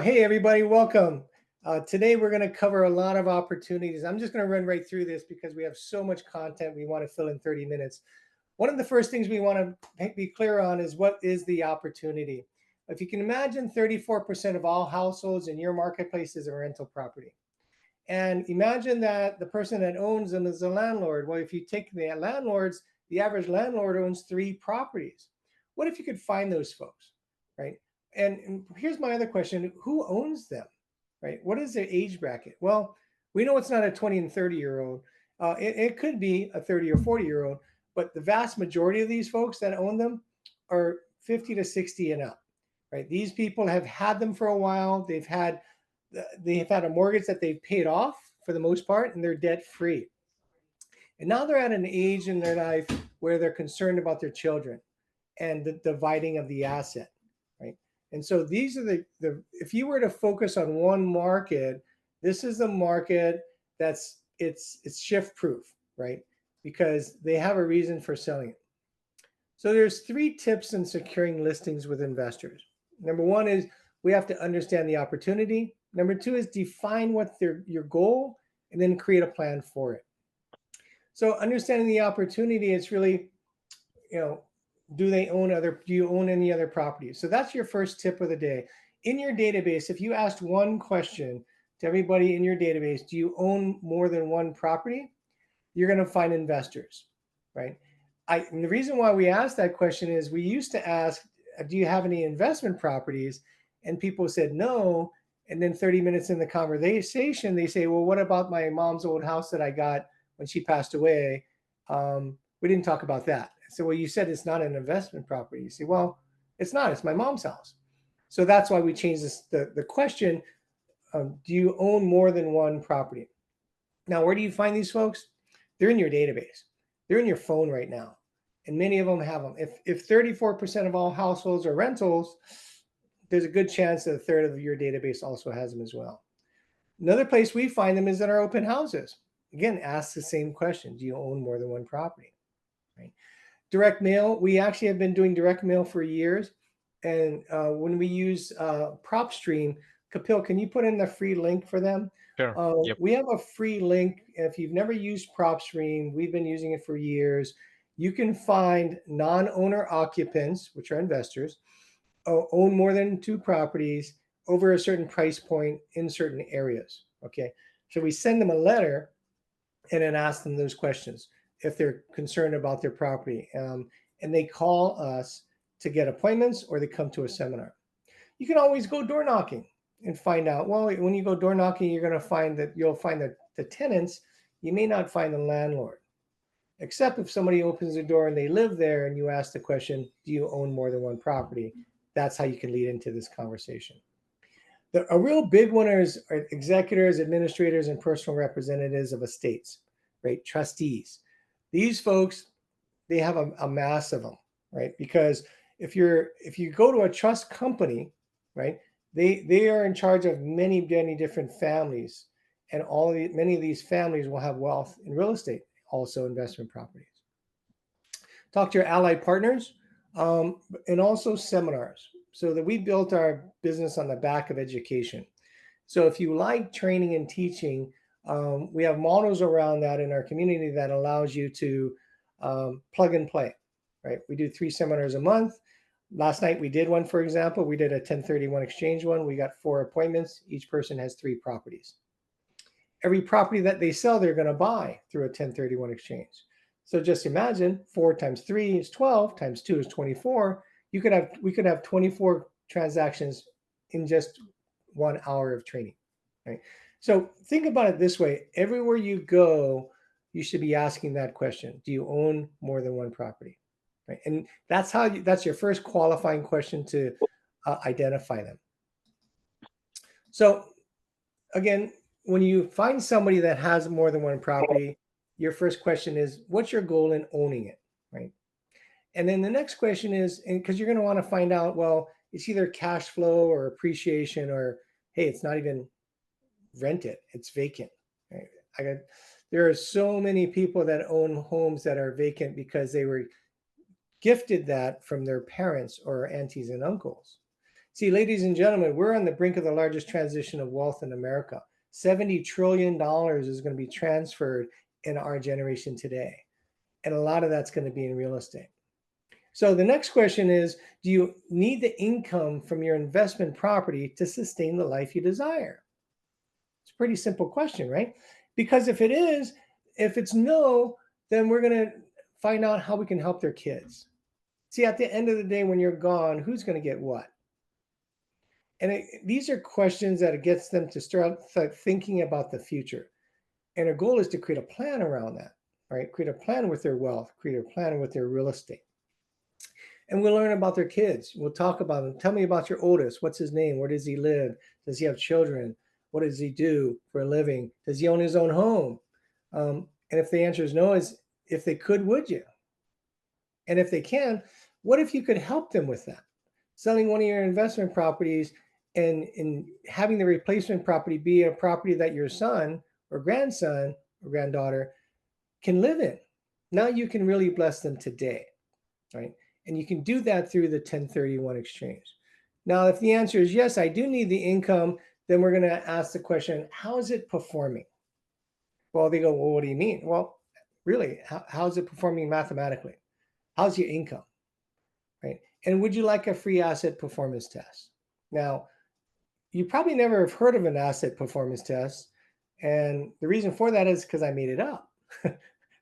Hey, everybody, welcome. Today, we're going to cover a lot of opportunities. I'm just going to run right through this because we have so much content we want to fill in 30 minutes. One of the first things we want to be clear on is what is the opportunity. If you can imagine, 34% of all households in your marketplace is a rental property. And imagine that the person that owns them is a landlord. Well, if you take the landlords, the average landlord owns three properties. What if you could find those folks, right? And here's my other question: who owns them, right? What is their age bracket? Well, we know it's not a 20 and 30-year-old. It could be a 30 or 40-year-old, but the vast majority of these folks that own them are 50 to 60 and up, right? These people have had them for a while. They've had a mortgage that they've paid off for the most part, and they're debt free. And now they're at an age in their life where they're concerned about their children and the dividing of the asset, right? And so these are the if you were to focus on one market, this is the market it's shift proof, right? Because they have a reason for selling it. So there's three tips in securing listings with investors. Number one is we have to understand the opportunity. Number two is define what your goal and then create a plan for it. So understanding the opportunity, it's really, you know, do you own any other properties? So that's your first tip of the day. In your database, if you asked one question to everybody in your database, do you own more than one property? You're going to find investors, right? And the reason why we asked that question is we used to ask, do you have any investment properties? And people said no. And then 30 minutes in the conversation, they say, well, what about my mom's old house that I got when she passed away? We didn't talk about that. So, well, you said it's not an investment property. You say, well, it's not. It's my mom's house. So that's why we changed the question. Do you own more than one property? Now, where do you find these folks? They're in your database. They're in your phone right now. And many of them have them. If 34% of all households are rentals, there's a good chance that a third of your database also has them as well. Another place we find them is in our open houses. Again, ask the same question. Do you own more than one property? Right? Direct mail, we actually have been doing direct mail for years. And when we use PropStream, Kapil, can you put in the free link for them? Sure. Yep. We have a free link. If you've never used PropStream, we've been using it for years. You can find non-owner occupants, which are investors, own more than two properties over a certain price point in certain areas. Okay. So we send them a letter and then ask them those questions if they're concerned about their property. And they call us to get appointments or they come to a seminar. You can always go door knocking and find out. Well, when you go door knocking, you'll find the tenants. You may not find the landlord, except if somebody opens the door and they live there and you ask the question, do you own more than one property? That's how you can lead into this conversation. A real big one is executors, administrators, and personal representatives of estates, right? Trustees. These folks, they have a mass of them, right? Because if you go to a trust company, right, they are in charge of many different families, and many of these families will have wealth in real estate, also investment properties. Talk to your allied partners, and also seminars. So that we built our business on the back of education. So if you like training and teaching, we have models around that in our community that allows you to plug and play, right? We do 3 seminars a month. Last night we did one, for example. We did a 1031 exchange one. We got 4 appointments. Each person has 3 properties. Every property that they sell, they're going to buy through a 1031 exchange. So just imagine 4 times 3 is 12, times 2 is 24. We could have 24 transactions in just 1 hour of training, right? So think about it this way: everywhere you go, you should be asking that question: do you own more than one property? Right? And that's your first qualifying question to identify them. So again, when you find somebody that has more than one property, your first question is, what's your goal in owning it, right? And then the next question is, and because you're going to want to find out, well, it's either cash flow or appreciation, or hey, it's not even rented, it's vacant. Right? There are so many people that own homes that are vacant because they were gifted that from their parents or aunties and uncles. See, ladies and gentlemen, we're on the brink of the largest transition of wealth in America. $70 trillion is going to be transferred in our generation today. And a lot of that's going to be in real estate. So the next question is, do you need the income from your investment property to sustain the life you desire? It's a pretty simple question, right? Because if it's no, then we're going to find out how we can help their kids. See, at the end of the day, when you're gone, who's going to get what? And these are questions that it gets them to start thinking about the future. And our goal is to create a plan around that, right? Create a plan with their wealth, create a plan with their real estate. And we'll learn about their kids. We'll talk about them. Tell me about your oldest. What's his name? Where does he live? Does he have children? What does he do for a living? Does he own his own home? And if the answer is no, is if they could, would you? And if they can, what if you could help them with that? Selling one of your investment properties and having the replacement property be a property that your son or grandson or granddaughter can live in. Now you can really bless them today, right? And you can do that through the 1031 exchange. Now, if the answer is yes, I do need the income, then we're going to ask the question, how is it performing? Well, they go, well, what do you mean? Well, really, how is it performing mathematically? How's your income, right? And would you like a free asset performance test? Now, you probably never have heard of an asset performance test. And the reason for that is because I made it up. I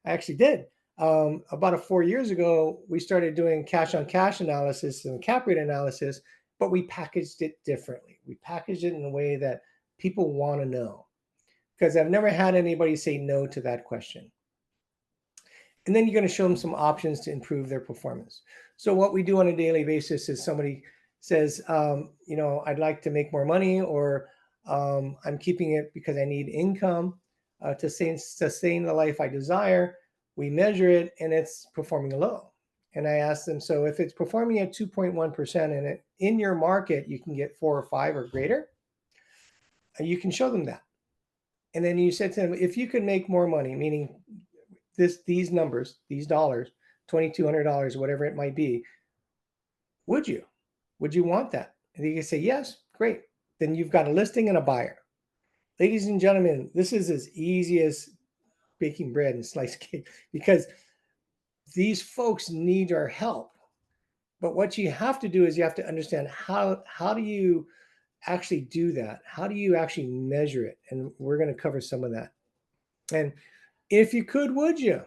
actually did. About 4 years ago, we started doing cash on cash analysis and cap rate analysis, but we packaged it differently. We packaged it in a way that people want to know, because I've never had anybody say no to that question. And then you're going to show them some options to improve their performance. So what we do on a daily basis is somebody says, I'd like to make more money, or I'm keeping it because I need income to sustain the life I desire. We measure it and it's performing low. And I ask them, so if it's performing at 2.1% and in your market, you can get 4 or 5 or greater, you can show them that. And then you said to them, if you could make more money, meaning these numbers, these dollars, $2,200, whatever it might be, would you want that? And you can say, yes, great. Then you've got a listing and a buyer. Ladies and gentlemen, this is as easy as baking bread and slice cake, because these folks need our help. But what you have to do is you have to understand how do you actually do that? How do you actually measure it? And we're going to cover some of that. And if you could, would you?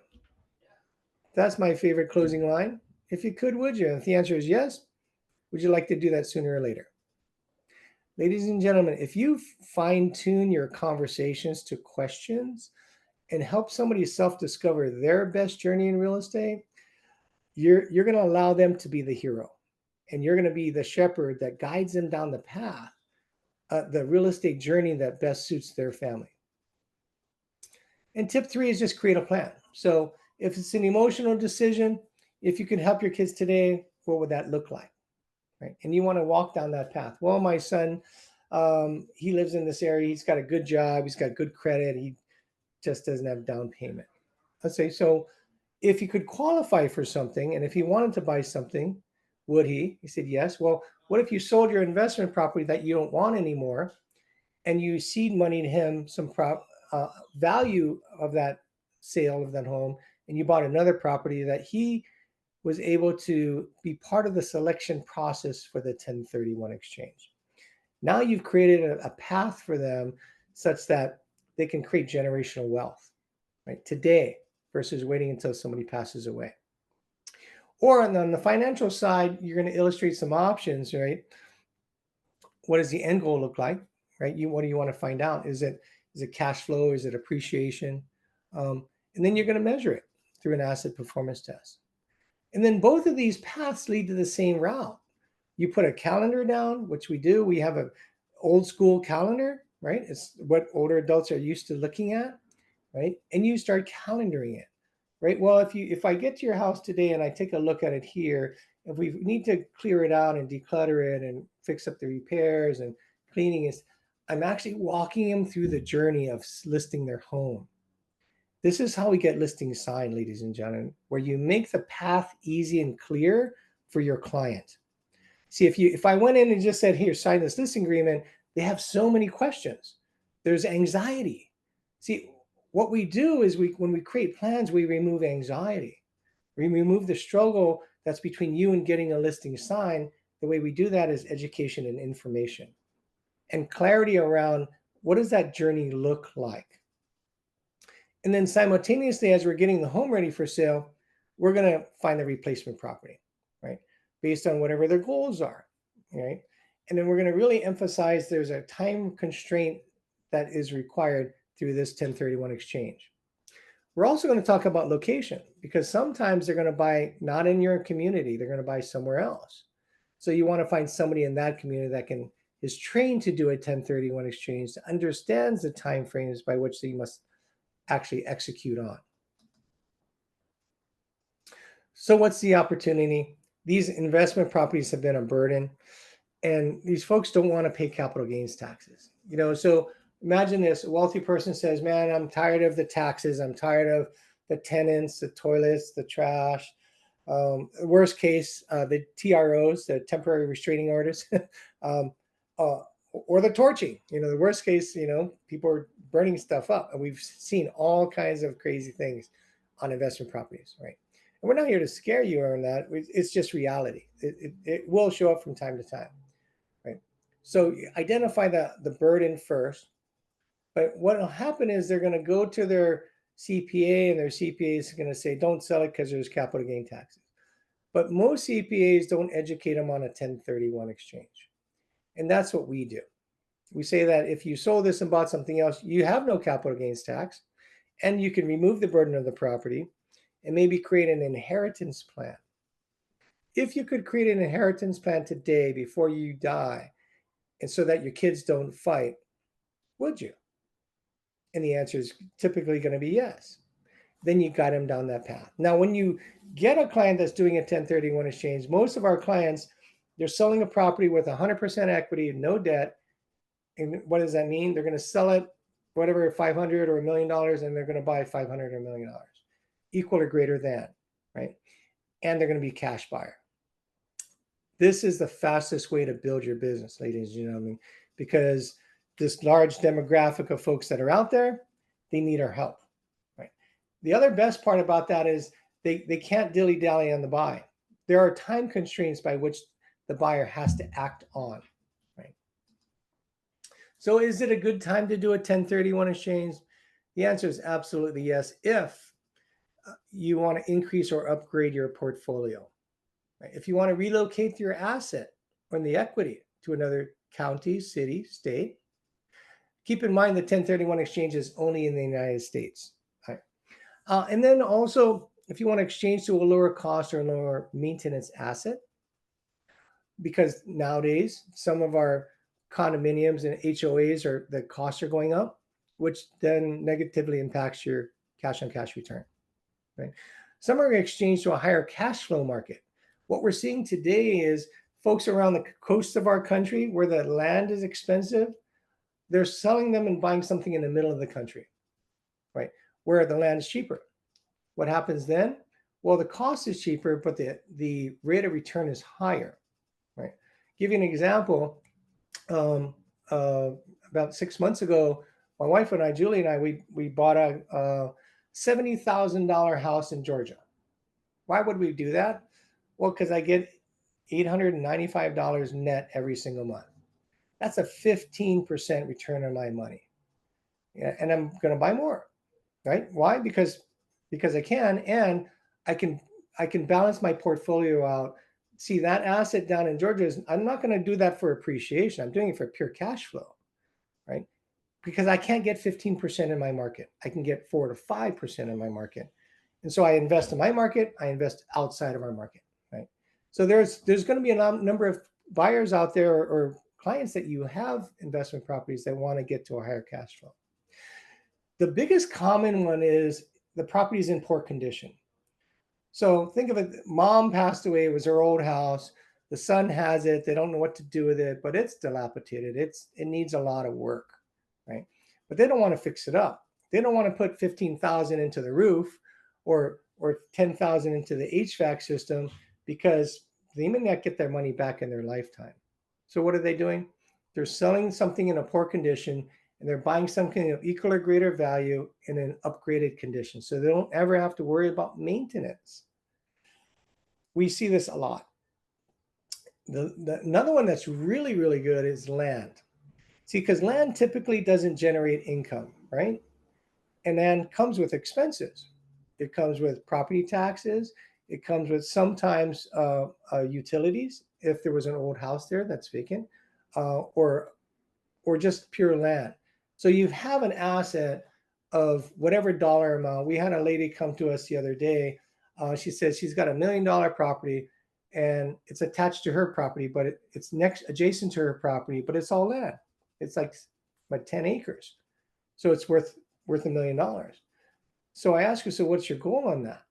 That's my favorite closing line. If you could, would you? If the answer is yes, would you like to do that sooner or later? Ladies and gentlemen, if you fine tune your conversations to questions and help somebody self-discover their best journey in real estate, you're going to allow them to be the hero. And you're going to be the shepherd that guides them down the path, the real estate journey that best suits their family. And tip 3 is just create a plan. So if it's an emotional decision, if you could help your kids today, what would that look like? Right? And you want to walk down that path. Well, my son, he lives in this area. He's got a good job. He's got good credit. He just doesn't have down payment. Let's say, so if he could qualify for something and if he wanted to buy something, would he? He said, yes. Well, what if you sold your investment property that you don't want anymore and you seed money to him some value of that sale of that home, and you bought another property that he was able to be part of the selection process for the 1031 exchange. Now you've created a path for them such that they can create generational wealth, right? Today versus waiting until somebody passes away. Or on the financial side, you're going to illustrate some options, right? What does the end goal look like, right? What do you want to find out? Is it cash flow? Is it appreciation? And then you're going to measure it through an asset performance test. And then both of these paths lead to the same route. You put a calendar down, which we do. We have an old school calendar, right? It's what older adults are used to looking at, right? And you start calendaring it, right? Well, if I get to your house today and I take a look at it here, if we need to clear it out and declutter it and fix up the repairs and cleaning it, I'm actually walking them through the journey of listing their home. This is how we get listings signed, ladies and gentlemen, where you make the path easy and clear for your client. See, if I went in and just said, here, sign this listing agreement, they have so many questions. There's anxiety. See, what we do is when we create plans, we remove anxiety. We remove the struggle that's between you and getting a listing signed. The way we do that is education and information and clarity around what does that journey look like. And then simultaneously, as we're getting the home ready for sale, we're going to find the replacement property, right? Based on whatever their goals are, right? And then we're going to really emphasize there's a time constraint that is required through this 1031 exchange. We're also going to talk about location because sometimes they're going to buy not in your community, they're going to buy somewhere else. So you want to find somebody in that community that is trained to do a 1031 exchange, that understands the time frames by which they must actually execute on. So what's the opportunity? These investment properties have been a burden, and these folks don't want to pay capital gains taxes. So imagine this: a wealthy person says, man, I'm tired of the taxes. I'm tired of the tenants, the toilets, the trash. Worst case, the TROs, the temporary restraining orders, or the torching. The worst case, people are burning stuff up, and we've seen all kinds of crazy things on investment properties, right? And we're not here to scare you on that. It's just reality. It will show up from time to time, right? So identify the burden first. But what will happen is they're going to go to their CPA, and their CPA is going to say, don't sell it because there's capital gain taxes. But most CPAs don't educate them on a 1031 exchange. And that's what we do. We say that if you sold this and bought something else, you have no capital gains tax, and you can remove the burden of the property and maybe create an inheritance plan. If you could create an inheritance plan today before you die, and so that your kids don't fight, would you? And the answer is typically going to be yes. Then you got them down that path. Now, when you get a client that's doing a 1031 exchange, most of our clients, they're selling a property with 100% equity, no debt. And what does that mean? They're going to sell it, whatever, $500 or $1 million, and they're going to buy $500 or $1 million, equal or greater than, right? And they're going to be cash buyer. This is the fastest way to build your business, ladies and gentlemen, because this large demographic of folks that are out there, they need our help, right? The other best part about that is they can't dilly-dally on the buy. There are time constraints by which the buyer has to act on, right? So is it a good time to do a 1031 exchange? The answer is absolutely yes, if you want to increase or upgrade your portfolio. Right? If you want to relocate your asset or the equity to another county, city, state, keep in mind the 1031 exchange is only in the United States. Right? And then also, if you want to exchange to a lower cost or lower maintenance asset, because nowadays some of our condominiums and HOAs the costs are going up, which then negatively impacts your cash on cash return. Right? Some are exchanged to a higher cash flow market. What we're seeing today is folks around the coast of our country where the land is expensive, they're selling them and buying something in the middle of the country, right? Where the land is cheaper. What happens then? Well, the cost is cheaper, but the rate of return is higher, right? Give you an example. About 6 months ago, my wife and I, Julie and I, we bought a $70,000 house in Georgia. Why would we do that? Well, because I get $895 net every single month. That's a 15% return on my money. Yeah, and I'm going to buy more, right? Why? Because I can, and I can balance my portfolio out. See, that asset down in Georgia I'm not going to do that for appreciation. I'm doing it for pure cash flow, right? Because I can't get 15% in my market. I can get 4 to 5% in my market. And so I invest in my market, I invest outside of our market, right? So there's going to be a number of buyers out there or clients that you have investment properties that want to get to a higher cash flow. The biggest common one is the property is in poor condition. So think of it, mom passed away, it was her old house. The son has it, they don't know what to do with it, but it's dilapidated. It needs a lot of work, right? But they don't want to fix it up. They don't want to put 15,000 into the roof or 10,000 into the HVAC system because they may not get their money back in their lifetime. So what are they doing? They're selling something in a poor condition and they're buying something of equal or greater value in an upgraded condition. So they don't ever have to worry about maintenance. We see this a lot. Another one that's really, really good is land. See, because land typically doesn't generate income, right? And then comes with expenses. It comes with property taxes. It comes with sometimes utilities if there was an old house there that's vacant, or just pure land. So you have an asset of whatever dollar amount. We had a lady come to us the other day. She says she's got $1 million property, and it's attached to her property, but it's next adjacent to her property, but it's all land. It's like 10 acres, so it's worth $1 million. So I asked her, so what's your goal on that?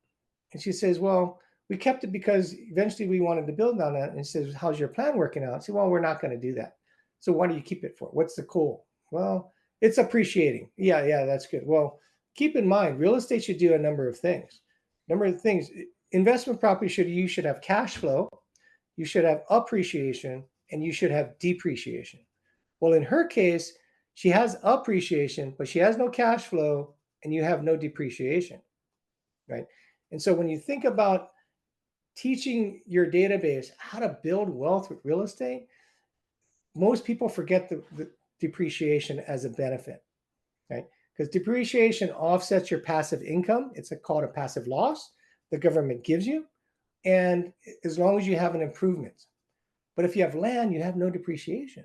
And she says, well, we kept it because eventually we wanted to build on that. And she says, how's your plan working out? I said, well, we're not going to do that. So why do you keep it for? What's the goal? Well, it's appreciating. Yeah, that's good. Well, keep in mind, real estate should do a number of things. Investment property you should have cash flow, you should have appreciation, and you should have depreciation. Well, in her case, she has appreciation, but she has no cash flow, and you have no depreciation, right? And so when you think about teaching your database how to build wealth with real estate, most people forget the depreciation as a benefit, right? Because depreciation offsets your passive income. It's called a passive loss the government gives you, and as long as you have an improvement. But if you have land, you have no depreciation,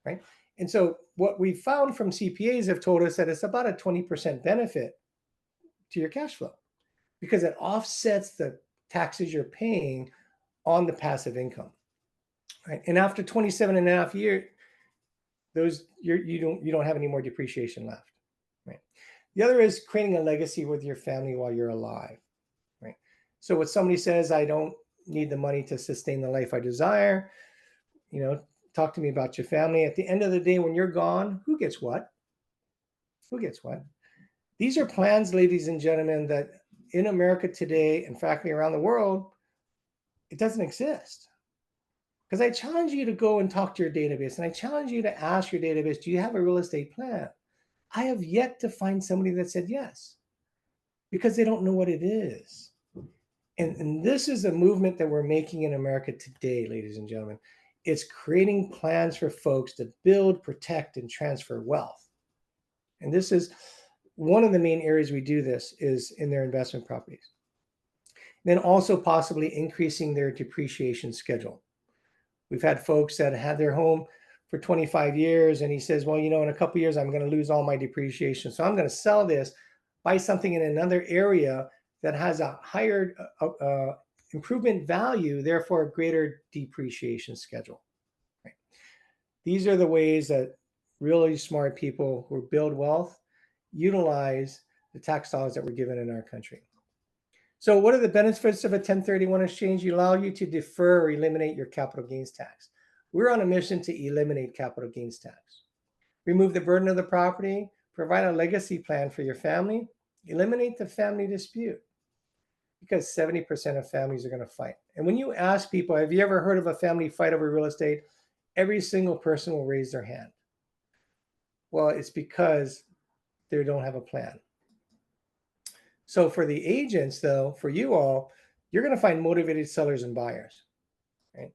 right? And so what we found from CPAs have told us that it's about a 20% benefit to your cash flow because it offsets the taxes you're paying on the passive income, right? And after 27 and a half years, you don't have any more depreciation left, right? The other is creating a legacy with your family while you're alive, right? So what somebody says, I don't need the money to sustain the life I desire, talk to me about your family. At the end of the day, when you're gone, who gets what? Who gets what? These are plans, ladies and gentlemen, that in America today, and frankly around the world, it doesn't exist. Because I challenge you to go and talk to your database, and I challenge you to ask your database, do you have a real estate plan? I have yet to find somebody that said yes, because they don't know what it is. And this is a movement that we're making in America today, ladies and gentlemen. It's creating plans for folks to build, protect, and transfer wealth. And this is one of the main areas we do this is in their investment properties. Then also possibly increasing their depreciation schedule. We've had folks that had their home for 25 years, and he says, well, in a couple of years, I'm going to lose all my depreciation. So I'm going to sell this, buy something in another area that has a higher improvement value, therefore a greater depreciation schedule. Right? These are the ways that really smart people who build wealth utilize the tax dollars that we're given in our country. So what are the benefits of a 1031 exchange? You allow you to defer or eliminate your capital gains tax. We're on a mission to eliminate capital gains tax. Remove the burden of the property, provide a legacy plan for your family, eliminate the family dispute, because 70% of families are going to fight. And when you ask people, have you ever heard of a family fight over real estate? Every single person will raise their hand. Well, it's because they don't have a plan. So for the agents, though, for you all, you're going to find motivated sellers and buyers, right?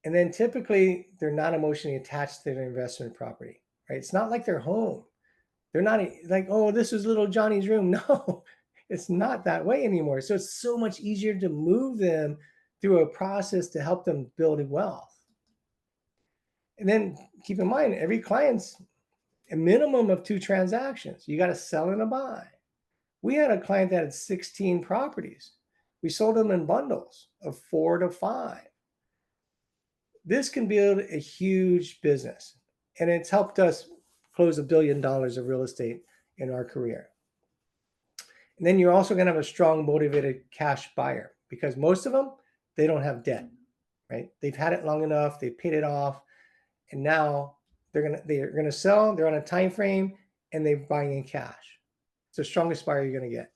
And then typically they're not emotionally attached to their investment property, right? It's not like their home. They're not like, oh, this is little Johnny's room. No, it's not that way anymore. So it's so much easier to move them through a process to help them build wealth. And then keep in mind, every client's a minimum of 2 transactions. You got to sell and a buy. We had a client that had 16 properties. We sold them in bundles of 4 to 5. This can build a huge business, and it's helped us close $1 billion of real estate in our career. And then you're also going to have a strong, motivated cash buyer, because most of them, they don't have debt, right? They've had it long enough, they paid it off, and now they're going to sell. They're on a time frame, and they're buying in cash. It's the strongest buyer you're going to get.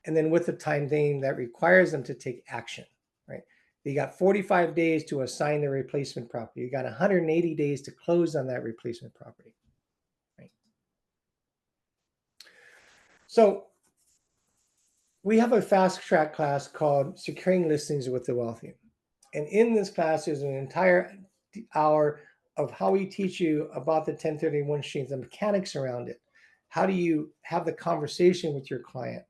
And then with the time frame that requires them to take action, right? You got 45 days to assign the replacement property. You got 180 days to close on that replacement property. Right? So we have a fast track class called Securing Listings with the Wealthy. And in this class, there's an entire hour of how we teach you about the 1031 exchange, the mechanics around it. How do you have the conversation with your client?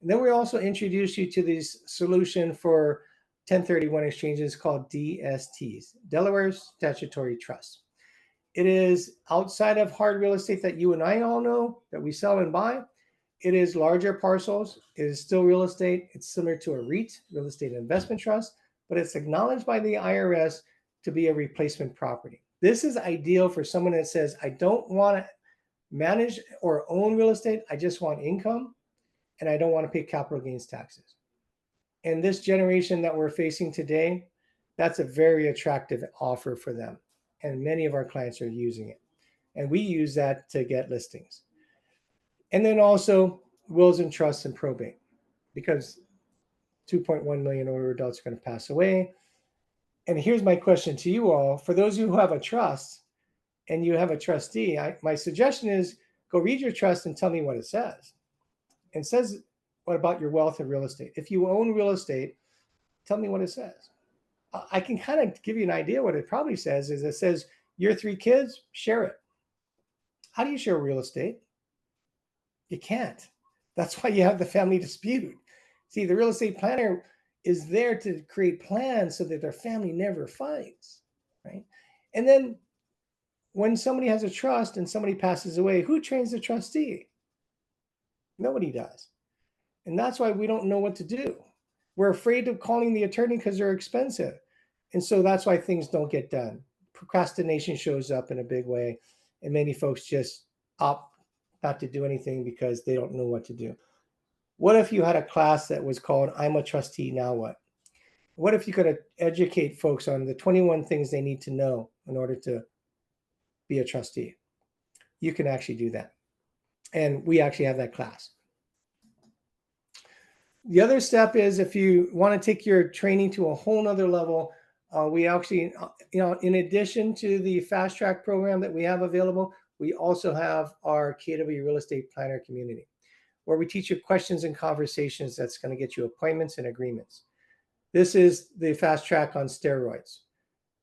And then we also introduce you to this solution for 1031 exchanges called DSTs, Delaware Statutory Trust. It is outside of hard real estate that you and I all know that we sell and buy. It is larger parcels. It is still real estate. It's similar to a REIT, real estate investment trust, but it's acknowledged by the IRS to be a replacement property. This is ideal for someone that says, I don't want to manage or own real estate. I just want income, and I don't want to pay capital gains taxes. And this generation that we're facing today, that's a very attractive offer for them. And many of our clients are using it. And we use that to get listings. And then also wills and trusts and probate, because 2.1 million older adults are going to pass away. And here's my question to you all. For those of you who have a trust and you have a trustee, my suggestion is go read your trust and tell me what it says. It says, what about your wealth and real estate? If you own real estate, tell me what it says. I can kind of give you an idea what it probably says. Is it says your 3 kids, share it. How do you share real estate? You can't. That's why you have the family dispute. See, the real estate planner is there to create plans so that their family never fights, right? And then when somebody has a trust and somebody passes away, who trains the trustee? Nobody does. And that's why we don't know what to do. We're afraid of calling the attorney because they're expensive. And so that's why things don't get done. Procrastination shows up in a big way, and many folks just opt not to do anything because they don't know what to do. What if you had a class that was called I'm a Trustee, Now What? What if you could educate folks on the 21 things they need to know in order to be a trustee? You can actually do that. And we actually have that class. The other step is if you want to take your training to a whole nother level, we actually, in addition to the fast track program that we have available, we also have our KW Real Estate Planner community, where we teach you questions and conversations that's going to get you appointments and agreements. This is the fast track on steroids.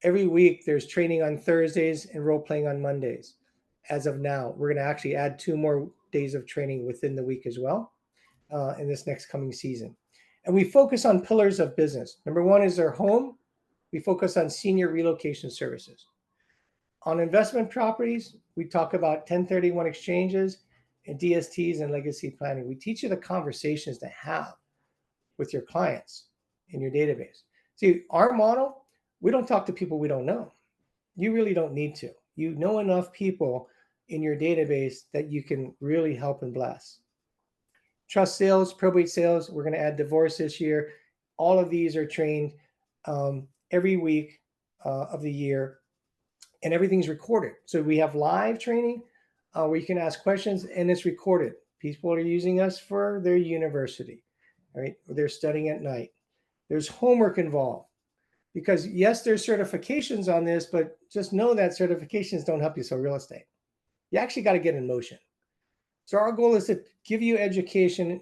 Every week there's training on Thursdays and role playing on Mondays. As of now, we're going to actually add 2 more days of training within the week as well in this next coming season. And we focus on pillars of business. Number 1 is their home. We focus on senior relocation services. On investment properties, we talk about 1031 exchanges and DSTs and legacy planning. We teach you the conversations to have with your clients in your database. See, our model, we don't talk to people we don't know. You really don't need to. You know enough people in your database that you can really help and bless. Trust sales, probate sales, we're going to add divorce this year. All of these are trained every week of the year, and everything's recorded. So we have live training where you can ask questions, and it's recorded. People are using us for their university, right? They're studying at night. There's homework involved because yes, there's certifications on this, but just know that certifications don't help you sell real estate. You actually got to get in motion. So our goal is to give you education,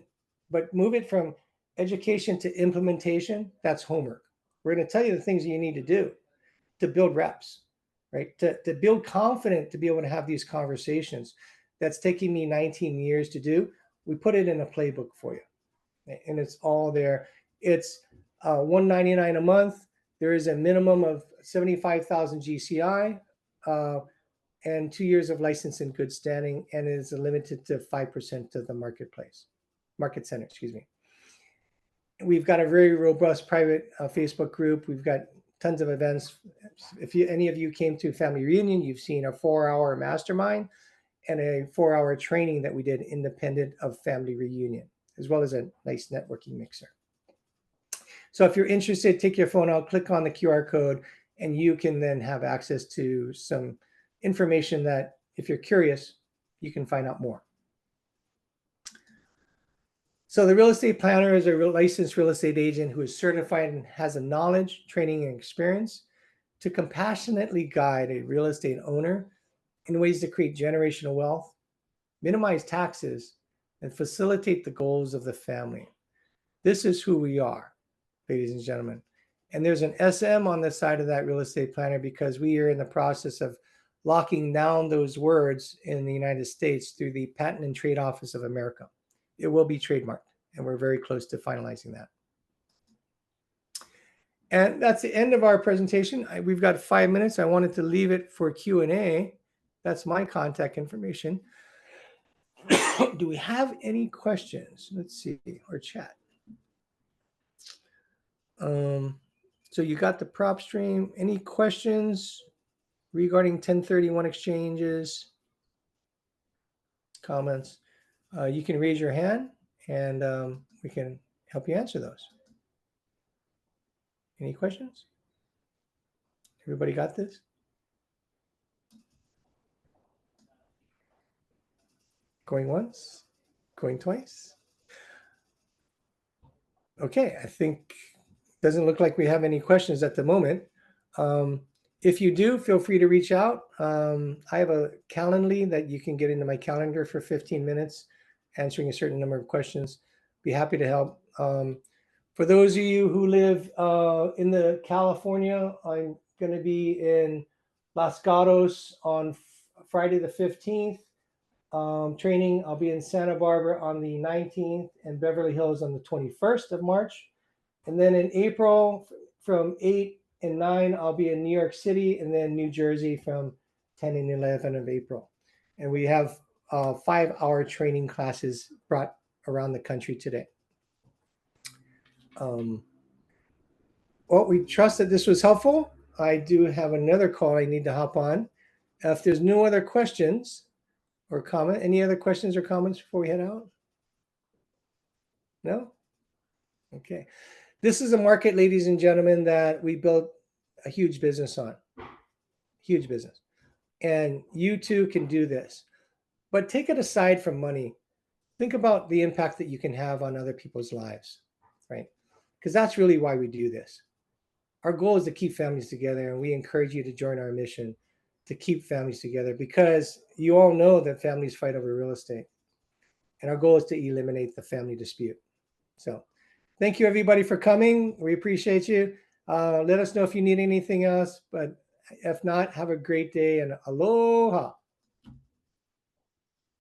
but move it from education to implementation. That's homework. We're going to tell you the things you need to do to build reps, right? To build confidence to be able to have these conversations. That's taking me 19 years to do. We put it in a playbook for you, and it's all there. It's $199 a month. There is a minimum of 75,000 GCI and 2 years of license in good standing, and it is limited to 5% of the market center, excuse me. We've got a very robust private Facebook group. We've got tons of events. If any of you came to family reunion, you've seen a 4-hour mastermind and a 4-hour training that we did independent of family reunion, as well as a nice networking mixer. So if you're interested, take your phone out, click on the QR code, and you can then have access to some information that if you're curious, you can find out more. So the real estate planner is a licensed real estate agent who is certified and has a knowledge, training, and experience to compassionately guide a real estate owner in ways to create generational wealth, minimize taxes, and facilitate the goals of the family. This is who we are, ladies and gentlemen. And there's an SM on the side of that real estate planner because we are in the process of locking down those words in the United States through the Patent and Trade Office of America. It will be trademarked, and we're very close to finalizing that. And that's the end of our presentation. We've got 5 minutes. I wanted to leave it for Q&A. That's my contact information. Do we have any questions? Let's see, or chat. So you got the prop stream. Any questions regarding 1031 exchanges? Comments? You can raise your hand and we can help you answer those. Any questions? Everybody got this? Going once? Going twice? Okay, I think doesn't look like we have any questions at the moment. If you do, feel free to reach out. I have a Calendly that you can get into my calendar for 15 minutes, answering a certain number of questions. Be happy to help. For those of you who live in the California, I'm going to be in Los Gatos on Friday the 15th. Training, I'll be in Santa Barbara on the 19th and Beverly Hills on the 21st of March. And then in April from 8 and 9, I'll be in New York City and then New Jersey from 10 and 11 of April. And we have 5-hour training classes brought around the country today. Well, we trust that this was helpful. I do have another call I need to hop on. If there's no other questions or comment, any other questions or comments before we head out? No? Okay. This is a market, ladies and gentlemen, that we built a huge business on. Huge business. And you too can do this. But take it aside from money. Think about the impact that you can have on other people's lives, right? Because that's really why we do this. Our goal is to keep families together, and we encourage you to join our mission to keep families together because you all know that families fight over real estate. And our goal is to eliminate the family dispute. So thank you, everybody, for coming. We appreciate you. Let us know if you need anything else. But if not, have a great day and aloha.